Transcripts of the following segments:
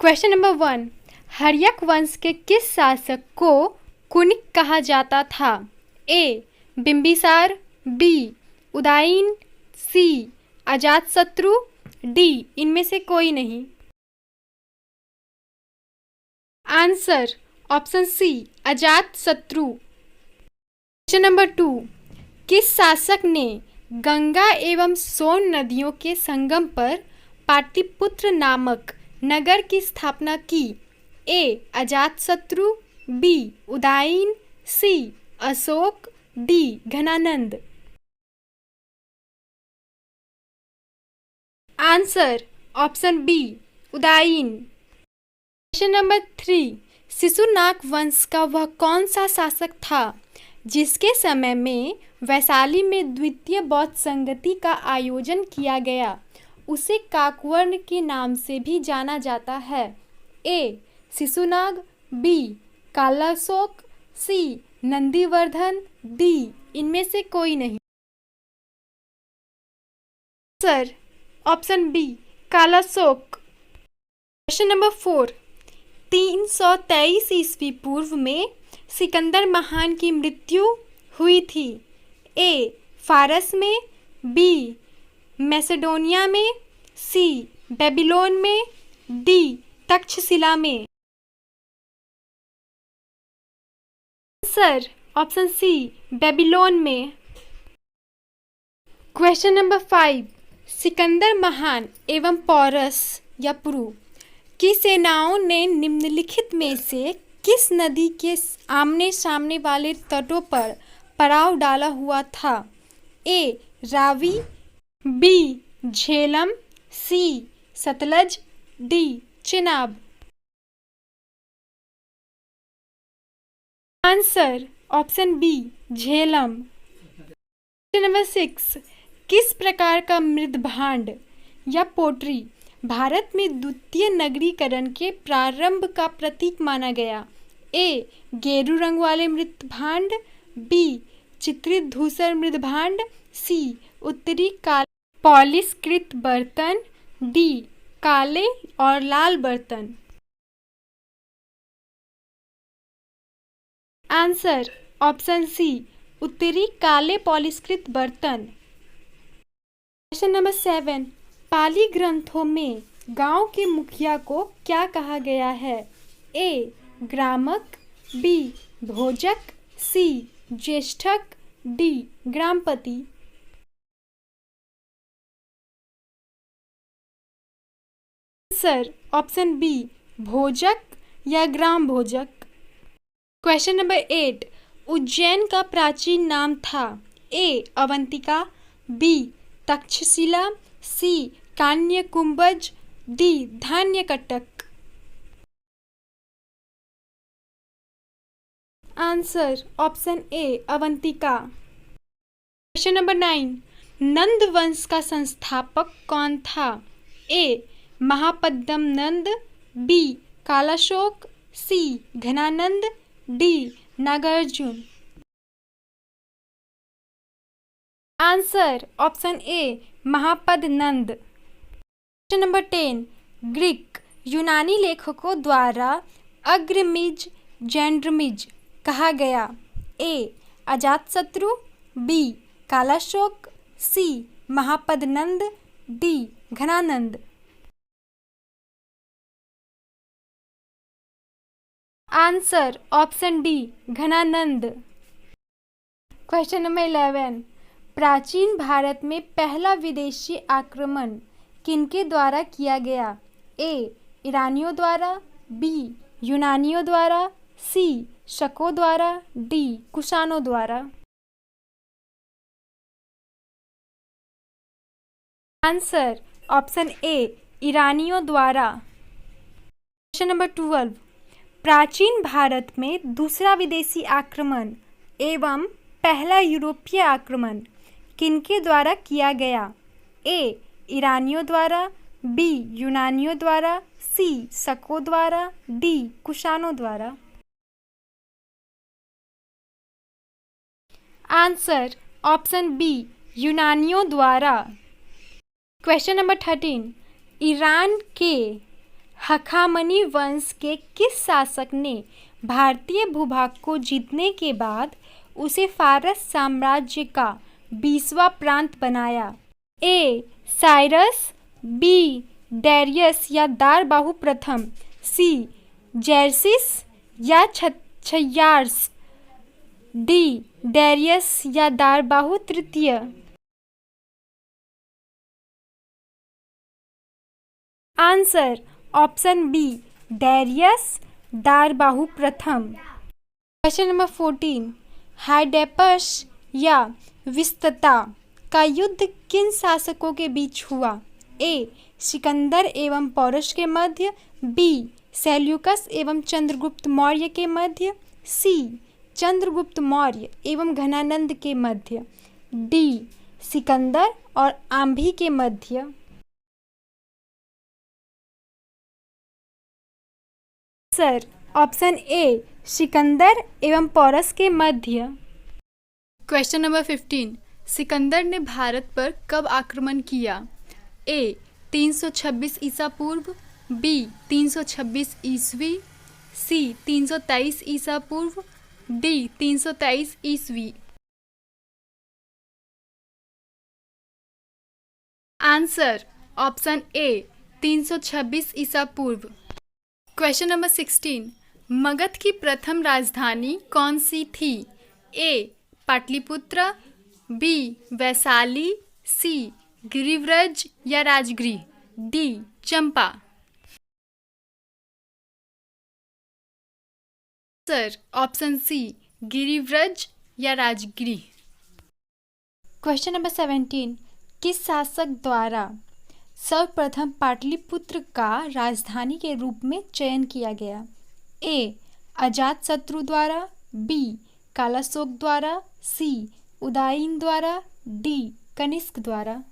Question number 1। Haryanka वंश के किस शासक को कुनिक कहा जाता था? A. Bimbisara, B. Udayan, C. Ajatashatru, D. इनमें से कोई नहीं। Answer option C, Ajatashatru. Question number 2। किस शासक ने गंगा एवं सोन नदियों के संगम पर पाटलिपुत्र नामक नगर की स्थापना की? A. Ajatashatru, B. Udayan, C. Ashoka, D. Ghanananda. Answer option B, Udayan. Question number 3। Shishunaga वंश का वह कौन सा शासक था जिसके समय में वैशाली में द्वितीय बौद्ध संगति का आयोजन किया गया? उसे काकवर्ण के नाम से भी जाना जाता है। A. Shishunaga, B. Kalashoka, C. Nandivardhana, D. इनमें से कोई नहीं। Answer option B, Kalashoka. Question number 4। 323 ईस्वी पूर्व में सिकंदर महान की मृत्यु हुई थी। ए. फारस में, बी. मैसेडोनिया में, सी. बेबीलोन में, डी. तक्षशिला में। आंसर ऑप्शन सी, बेबीलोन में। Question number 5। सिकंदर महान एवं पौरस या पुरु की सेनाओं ने निम्नलिखित में से किस नदी के आमने सामने वाले तटों पर पड़ाव डाला हुआ था? A. Ravi, B. Jhelum, C. Sutlej, D. Chenab. Answer option B, Jhelum. Question number 6। किस प्रकार का मृदभांड या पोट्री भारत में द्वितीय नगरीकरण के प्रारंभ का प्रतीक माना गया? ए. गेरू रंग वाले मृदभांड, बी. चित्रित धूसर मृदभांड, सी. उत्तरी काले पॉलिशकृत बर्तन, डी. काले और लाल बर्तन। आंसर ऑप्शन सी, उत्तरी काले पॉलिशकृत बर्तन। Question number 7। पाली ग्रंथों में गांव के मुखिया को क्या कहा गया है? ए. ग्रामक, बी. भोजक, सी. ज्येष्ठक, डी. ग्रामपति। आंसर ऑप्शन बी, भोजक या ग्राम भोजक। Question number 8। उज्जैन का प्राचीन नाम था? A. Avantika, B. Takshashila, C. Kanyakubja, D. Dhanyakataka. Answer option A, Avantika. Question number 9। Nanda वंश का संस्थापक कौन था? A. Mahapadma Nanda, B. Kalashoka, C. Ghanananda, D. Nagarjuna. Answer option A, Mahapadma Nanda. Question number 10। Greek यूनानी लेखकों द्वारा अग्रमिज जैंड्रमिज कहा गया? A. Ajatashatru, B. Kalashoka, C. Mahapadma Nanda, D. Ghanananda. Answer option D, Ghanananda. Question number 11। प्राचीन भारत में पहला विदेशी आक्रमण किनके द्वारा किया गया? ए. ईरानियों द्वारा, बी. यूनानियों द्वारा, सी. शकों द्वारा, डी. कुषाणों द्वारा। आंसर ऑप्शन ए, ईरानियों द्वारा। Question number 12। प्राचीन भारत में दूसरा विदेशी आक्रमण एवं पहला यूरोपीय आक्रमण किनके द्वारा किया गया? ए. ईरानियों द्वारा, बी. यूनानियों द्वारा, सी. शकों द्वारा, डी. कुषाणों द्वारा। आंसर ऑप्शन बी, यूनानियों द्वारा। Question number 13। ईरान के हखामनी वंश के किस शासक ने भारतीय भूभाग को जीतने के बाद उसे फारस साम्राज्य का 20वां प्रांत बनाया? ए. Cyrus, B. डेरियस या दारबाहु प्रथम, सी. जर्सिस या छय्यार्स, डी. डेरियस या दारबाहु तृतीय। आंसर ऑप्शन बी, डेरियस दारबाहु प्रथम। क्वेश्चन नंबर 14, हाइडेपस या विस्तता का युद्ध किन शासकों के बीच हुआ? ए. सिकंदर एवं पौरुष के मध्य, बी. सेल्यूकस एवं चंद्रगुप्त मौर्य के मध्य, सी. चंद्रगुप्त मौर्य एवं घनानंद के मध्य, डी. सिकंदर और आंभी के मध्य। सर ऑप्शन ए, सिकंदर एवं पौरस के मध्य। क्वेश्चन नंबर 15, सिकंदर ने भारत पर कब आक्रमण किया? ए. 326 ईसा पूर्व, बी. 326 ईस्वी, सी. 323 ईसा पूर्व, डी. 323 ईस्वी। आंसर ऑप्शन ए, 326 ईसा पूर्व। क्वेश्चन नंबर 16, मगध की प्रथम राजधानी कौन सी थी? ए. पाटलिपुत्र, बी. वैशाली, सी. गिरिव्रज या राजगृह, डी. चंपा। सर ऑप्शन सी, गिरिव्रज या राजगृह। क्वेश्चन नंबर 17, किस शासक द्वारा सर्वप्रथम पाटलिपुत्र का राजधानी के रूप में चयन किया गया? ए. अजातशत्रु द्वारा, बी. कालाशोक द्वारा, सी. उदयन द्वारा, डी. कनिष्क द्वारा।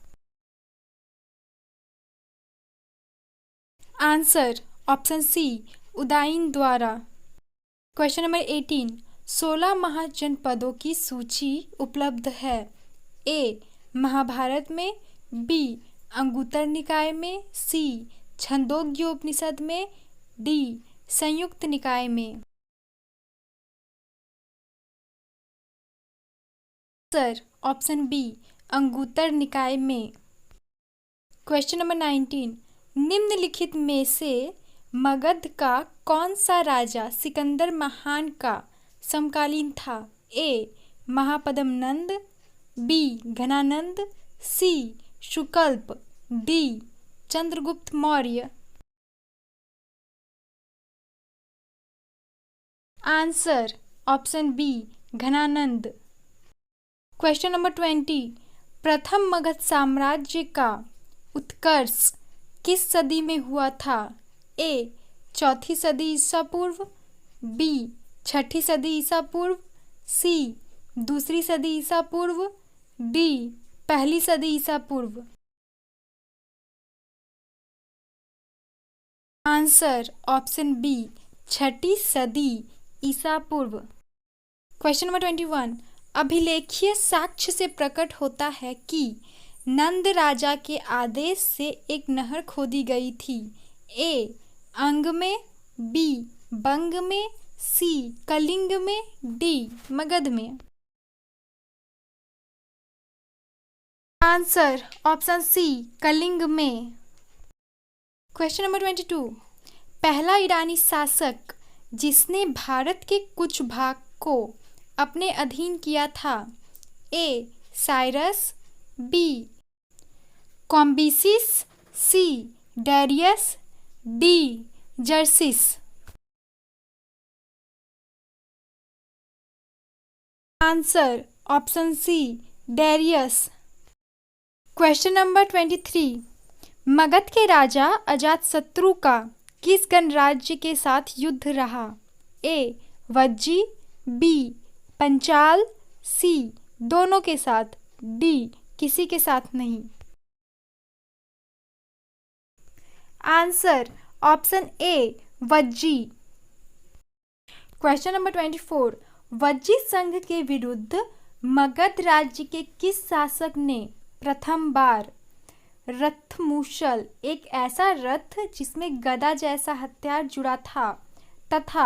आंसर ऑप्शन सी, उदयन द्वारा। क्वेश्चन नंबर 18, 16 महाजनपदों की सूची उपलब्ध है। ए. महाभारत में, बी. अंगुत्तर निकाय में, सी. छंदोग्योपनिषद में, डी. संयुक्त निकाय में। सर ऑप्शन बी, अंगुत्तर निकाय में। क्वेश्चन नंबर 19, निम्नलिखित में से मगध का कौन सा राजा सिकंदर महान का समकालीन था? A. Mahapadma Nanda, B. Ghanananda, C. Shukalpa, D. Chandragupta Maurya. Answer option B, Ghanananda. Question number 20, प्रथम मगध साम्राज्य का उत्कर्ष किस सदी में हुआ था? ए. चौथी सदी ईसा पूर्व, बी. छठी सदी ईसा पूर्व, सी. दूसरी सदी ईसा पूर्व, डी. पहली सदी ईसा पूर्व। आंसर ऑप्शन बी, छठी सदी ईसा पूर्व। क्वेश्चन नंबर 21, अभिलेखीय साक्ष्य से प्रकट होता है कि नंद राजा के आदेश से एक नहर खोदी गई थी। ए. अंग में, बी. बंग में, सी. कलिंग में, डी. मगध में। आंसर ऑप्शन सी, कलिंग में। क्वेश्चन नंबर 22, पहला ईरानी शासक जिसने भारत के कुछ भाग को अपने अधीन किया था? A. Cyrus, B. Cambyses, C. Darius, D. Xerxes. Answer option C, Darius. Question number 23, Magadh के राजा अजातशत्रु का किस गणराज्य के साथ युद्ध रहा? ए. वज्जी, बी. पंचाल, सी. दोनों के साथ, डी. किसी के साथ नहीं। आंसर ऑप्शन ए, वज्जी। क्वेश्चन नंबर 24, वज्जी संघ के विरुद्ध मगध राज्य के किस शासक ने प्रथम बार रथमुशल एक ऐसा रथ जिसमें गदा जैसा हथियार जुड़ा था तथा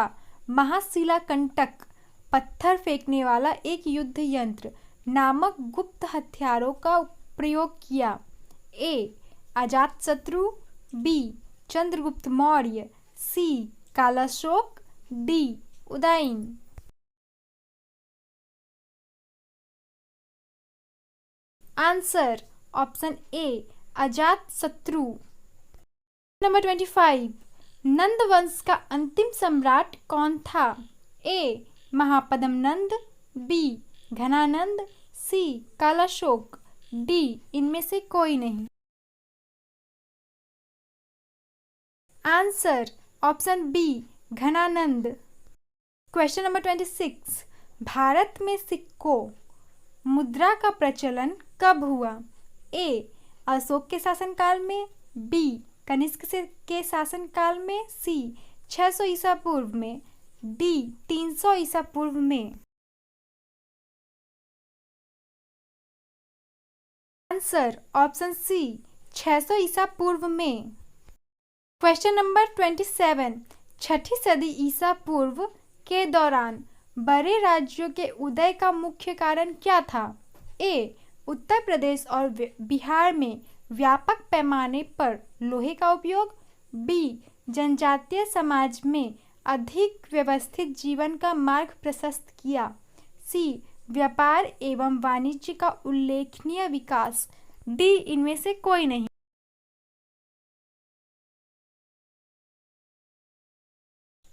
महाशिलाकंटक पत्थर फेंकने वाला एक युद्ध यंत्र नामक गुप्त हथियारों का प्रयोग किया। A Ajatashatru, B Chandragupta Maurya, C Kalashoka, D Udayan. Answer option A Ajatashatru. Number 25, Nanda वंश का अंतिम सम्राट कौन था? A Mahapadma Nanda, B Ghanananda, C Kalashoka, D इनमें से कोई नहीं। Answer option B Ghanananda. Question number 26, Bharat में सिक्कों मुद्रा का प्रचलन कब हुआ? ए अशोक के शासनकाल में, बी कनिष्क के शासनकाल में, सी 600 ईसा पूर्व में, डी 300 ईसा पूर्व में। आंसर ऑप्शन सी 600 ईसा पूर्व में। क्वेश्चन नंबर 27, छठी सदी ईसा पूर्व के दौरान बड़े राज्यों के उदय का मुख्य कारण क्या था? ए उत्तर प्रदेश और बिहार में व्यापक पैमाने पर लोहे का उपयोग, बी जनजातीय समाज में अधिक व्यवस्थित जीवन का मार्ग प्रशस्त किया, सी व्यापार एवं वाणिज्य का उल्लेखनीय विकास, डी इनमें से कोई नहीं।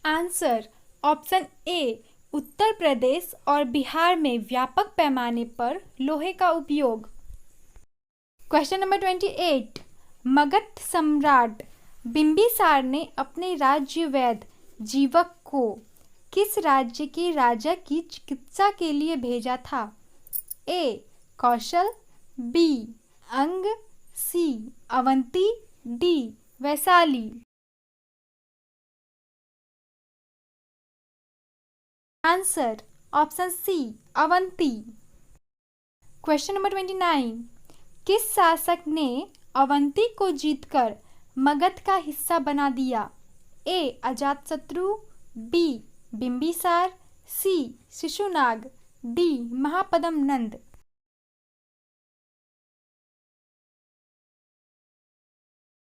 आंसर ऑप्शन ए उत्तर प्रदेश और बिहार में व्यापक पैमाने पर लोहे का उपयोग। क्वेश्चन नंबर 28, मगध सम्राट बिंबिसार ने अपने राज्य वैद्य जीवक को किस राज्य के राजा की चिकित्सा के लिए भेजा था? ए Kosala, B Anga, C Avanti, D Vaishali. Answer option C Avanti. Question number 29, किस शासक ने अवंती को जीतकर मगध का हिस्सा बना दिया? A Ajatashatru, B Bimbisara, C Shishunaga, D Mahapadma Nanda.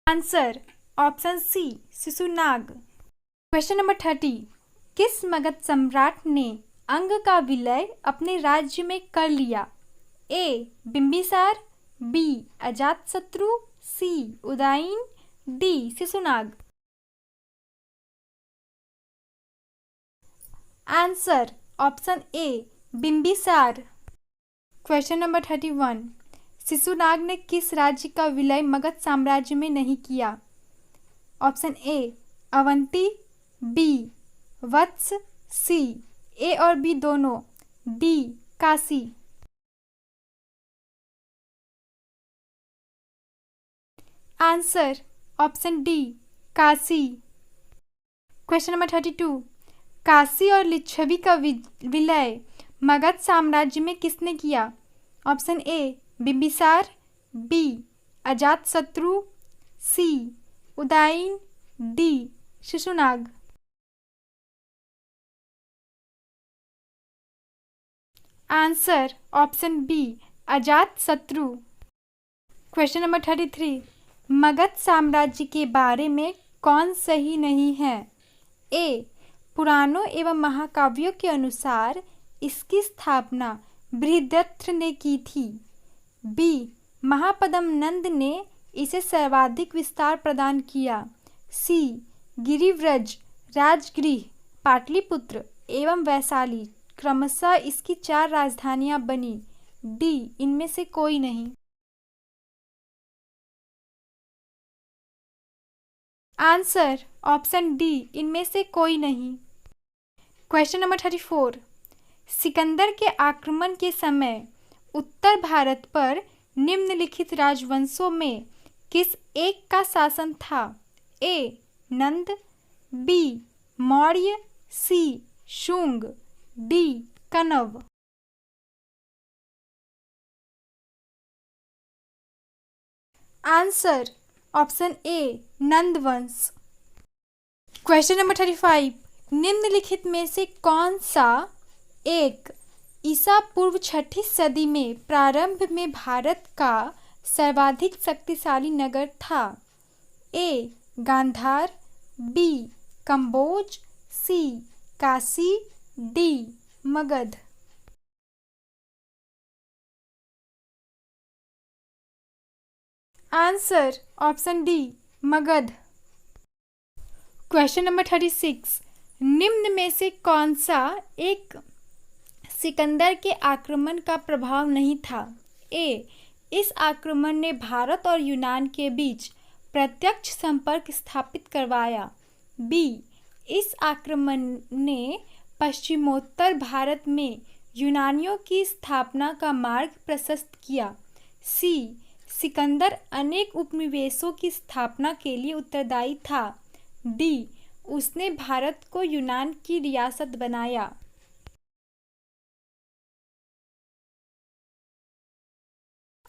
Answer option C Shishunaga. Question number 30, किस मगध सम्राट ने अंग का विलय अपने राज्य में कर लिया? A Bimbisara, B Ajatashatru, C Udayan, D Shishunaga. Answer option A Bimbisara. Question number 31, Shishunaga ने किस राज्य का विलय मगध साम्राज्य में नहीं किया? Option A Avanti, B Vatsa, C A और बी दोनों, D Kashi. Answer option D Kashi. Question number 32, Kashi और लिच्छवी का विलय मगध साम्राज्य में किसने किया? Option A Bimbisara, B Ajatashatru, C Udayan, D Shishunaga. Answer option B Ajatashatru. Question number 33, Magadha साम्राज्य के बारे में कौन सही नहीं है? ए पुराणों एवं महाकाव्यों के अनुसार इसकी स्थापना बृहद्रथ ने की थी, बी महापद्म नंद ने इसे सर्वाधिक विस्तार प्रदान किया, सी गिरिव्रज राजगृह पाटलिपुत्र एवं वैशाली क्रमशः इसकी 4 राजधानियां बनी, डी इनमें से कोई नहीं। आंसर ऑप्शन डी इनमें से कोई नहीं। क्वेश्चन नंबर 34, सिकंदर के आक्रमण के समय उत्तर भारत पर निम्नलिखित राजवंशों में किस एक का शासन था? A Nanda, B Maurya, C Shunga, D Kanva. Answer option A Nanda वंश। क्वेश्चन नंबर 35, निम्नलिखित में से कौन सा एक ईसा पूर्व 6ठी सदी में प्रारंभ में भारत का सर्वाधिक शक्तिशाली नगर था? A Gandhara, B Kamboja, C Kashi, D Magadh. Answer option D Magadh. Question number 36, निम्न में से कौन सा एक सिकंदर के आक्रमण का प्रभाव नहीं था? ए इस आक्रमण ने भारत और यूनान के बीच प्रत्यक्ष संपर्क स्थापित करवाया। बी इस आक्रमण ने पश्चिमोत्तर भारत में यूनानियों की स्थापना का मार्ग प्रशस्त किया। सी सिकंदर अनेक उपनिवेशों की स्थापना के लिए उत्तरदायी था। डी उसने भारत को यूनान की रियासत बनाया।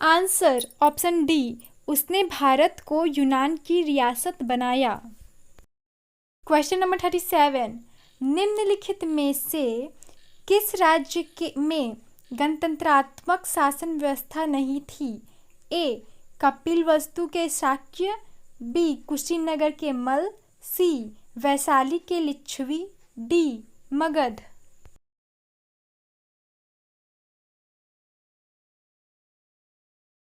आंसर ऑप्शन डी उसने भारत को यूनान की रियासत बनाया। क्वेश्चन नंबर 37, निम्नलिखित में से किस राज्य में गणतंत्रात्मक शासन व्यवस्था नहीं थी? ए कपिलवस्तु के शाक्य, बी कुशीनगर के मल, सी वैशाली के Lichchhavi, D Magadh.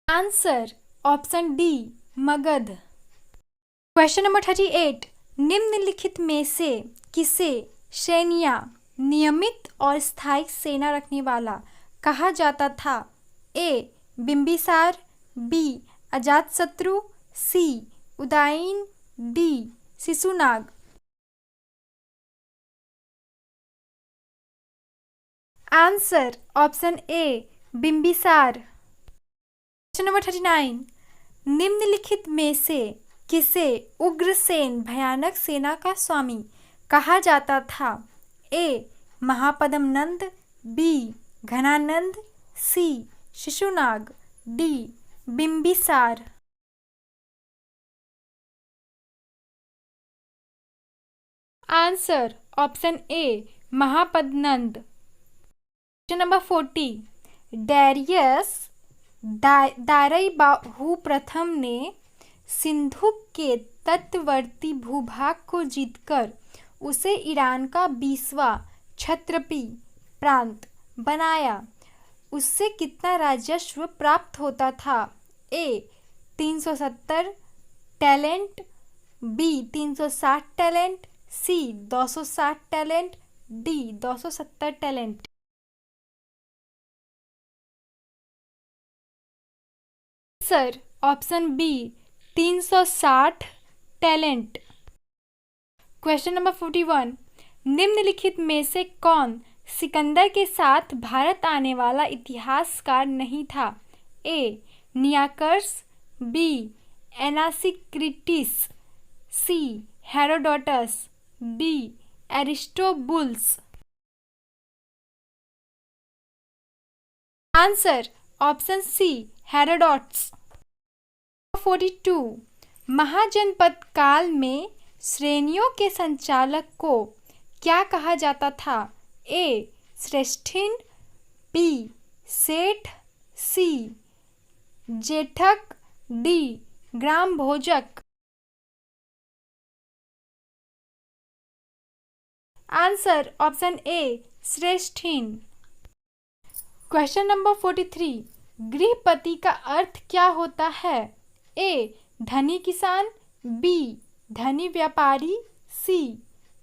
Answer option D Magadh. Question number 38, निम्नलिखित में से किसे सैन्य नियमित और स्थायी सेना रखने वाला कहा जाता था? A Bimbisara, B Ajatashatru, C Udayan, D Shishunaga. Answer option A Bimbisara. Question number 39, निम्नलिखित में से किसे उग्रसेन भयानक सेना का स्वामी कहा जाता था? A Mahapadma Nanda, B Ghanananda, C Shishunaga, D Bimbisara. Answer option A Mahapadmananda. Question number 40, Darius दारईबाहु प्रथम ने सिंधु के तटवर्ती भूभाग को जीतकर उसे ईरान का 20वां क्षत्रपी प्रांत बनाया। उससे कितना राजस्व प्राप्त होता था? A 370 talent, B 360 talent, C 260 talent, D 270 talent. Answer option B 360 talent. Question number 41, निम्नलिखित में से कौन सिकंदर के साथ भारत आने वाला इतिहासकार नहीं था? A Nearchus, B Onesicritus, C Herodotus, D Aristobulus. Answer option C Herodotus. 42, Mahajanapada काल में श्रेणियों के संचालक को क्या कहा जाता था? ए श्रेष्ठिन, बी सेठ, सी जेठक, डी ग्राम भोजक। आंसर ऑप्शन ए श्रेष्ठिन। क्वेश्चन नंबर 43, गृहपति का अर्थ क्या होता है? ए धनी किसान, बी धनी व्यापारी, सी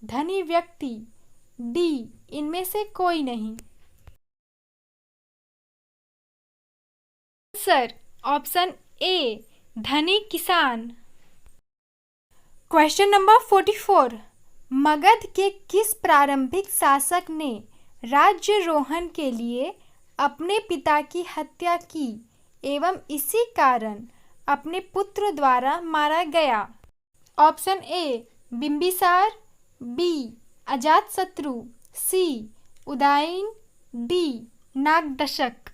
धनी व्यक्ति, डी इनमें से कोई नहीं। आंसर ऑप्शन ए धनी किसान। क्वेश्चन नंबर 44, मगध के किस प्रारंभिक शासक ने राज्यारोहण के लिए अपने पिता की हत्या की एवं इसी कारण अपने पुत्र द्वारा मारा गया? Option A Bimbisara, B Ajatashatru, C Udayan, D Nagadasaka.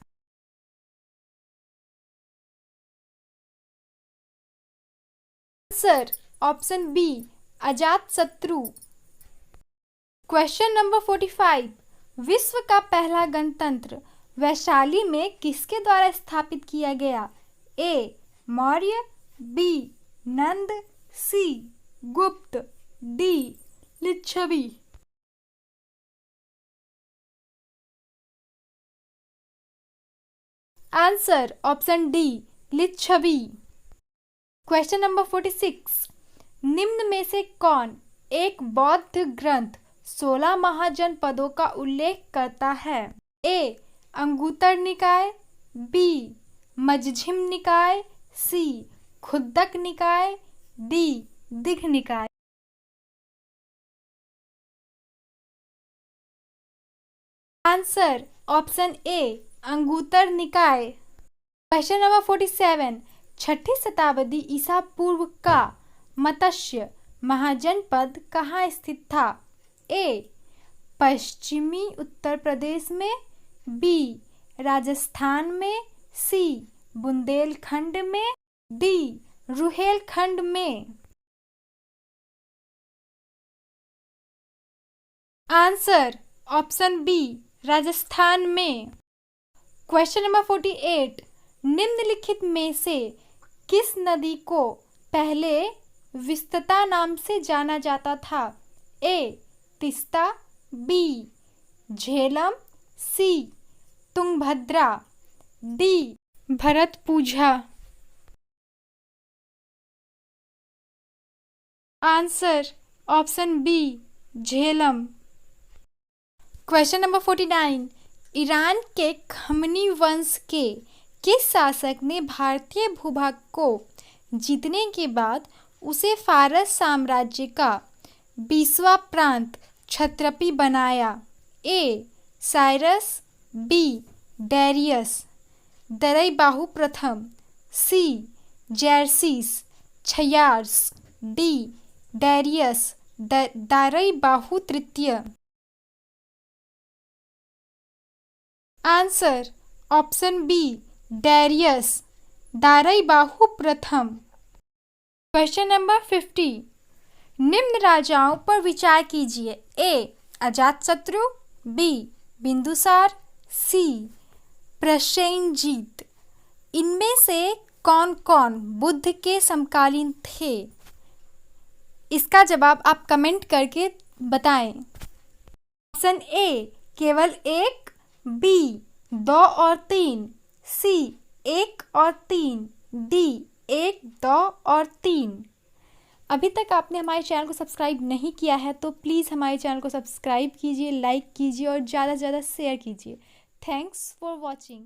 Answer option B Ajatashatru. Question number 45, विश्व का पहला गणतंत्र वैशाली में किसके द्वारा स्थापित किया गया? ए Maurya, B Nanda, C Gupta, D Lichchhavi. Answer option D Lichchhavi. Question number 46, निम्न में से कौन एक बौद्ध ग्रंथ 16 महाजनपदों का उल्लेख करता है? ए अंगुत्तर निकाय, बी मजझिम निकाय, सी खुद्दक निकाय, डी दिघ निकाय। आंसर ऑप्शन ए अंगुत्तर निकाय। क्वेश्चन नंबर 47, छठी शताब्दी ईसा पूर्व का मत्स्य महाजनपद कहाँ स्थित था? ए पश्चिमी उत्तर प्रदेश में, बी राजस्थान में, सी बुंदेलखंड में, डी रुहेलखंड में। आंसर ऑप्शन बी राजस्थान में। क्वेश्चन नंबर 48, निम्नलिखित में से किस नदी को पहले विस्तृता नाम से जाना जाता था? A Teesta, B Jhelum, C Tungabhadra, D Bharathapuzha. Answer option B Jhelum. Question number 49, Iran के खमनी वंश के किस शासक ने भारतीय भूभाग को जीतने के बाद उसे फारस साम्राज्य का 20वां प्रांत क्षत्रपी बनाया? ए साइरस, बी डैरियस दरईबाहु प्रथम, सी जैरसीस छयार्स, डी डैरियस दारईबाहु तृतीय। आंसर ऑप्शन बी डैरियस दारईबाहु प्रथम। क्वेश्चन नंबर 50, निम्न राजाओं पर विचार कीजिए। ए अजातशत्रु, बी बिंदुसार, सी प्रसेनजीत। इनमें से कौन कौन बुद्ध के समकालीन थे? इसका जवाब आप कमेंट करके बताएं। ऑप्शन ए केवल 1, बी 2 और 3, सी 1 और 3, डी 1, 2 और 3। अभी तक आपने हमारे चैनल को सब्सक्राइब नहीं किया है तो प्लीज़ हमारे चैनल को सब्सक्राइब कीजिए, लाइक कीजिए और ज़्यादा से ज़्यादा शेयर कीजिए। Thanks for watching.